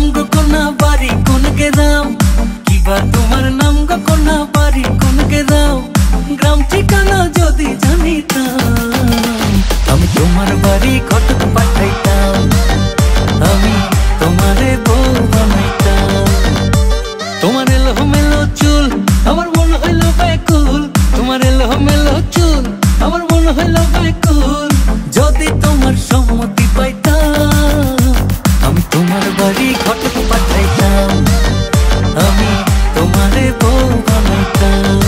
নাম গো কোনা বাড়ি কোন গ্রাম, কিবা তোমার নাম গো কোনা বাড়ি কোন গ্রাম, গ্রাম ঠিকানা যদি জানিতাম আমি তোমার বাড়ি ঘটক পাঠাইতাম, আমি তোমারে বউ বানাইতাম। তোমার এলোমেলো চুল আমার মন হইল ব্যাকুল, তোমার এলোমেলো চুল আমার মন হইল ব্যাকুল, যদি তোমার সম্মতি পাইতাম আমি তোমার বাড়ি ঘটক পাঠাইতাম, আমি তোমারে বউ বানাইতাম।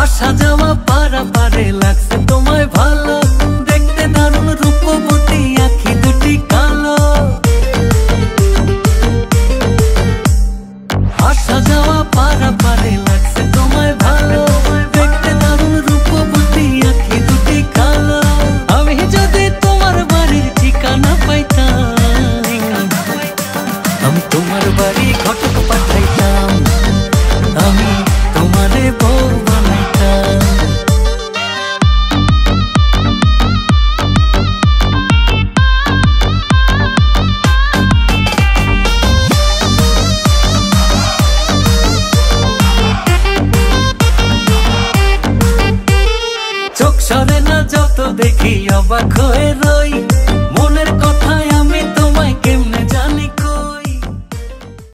আসা যাওয়া পারাপারে লাগছে তোমায় ভালো, দেখতে দারুণ রূপবতী আঁখি দুটি কালো। আসা যাওয়া পারাপারে লাগছে তোমায় ভালো, দেখতে দারুণ রূপবতী আঁখি দুটি কালো। আমি যদি তোমার বাড়ির ঠিকানা পাইতাম আমি তোমার বাড়ি ঘটক পাঠাইতাম, আমি তোমারে বউ বানাইতাম। চোখ সরে না যত দেখি অবাক হয়ে রই,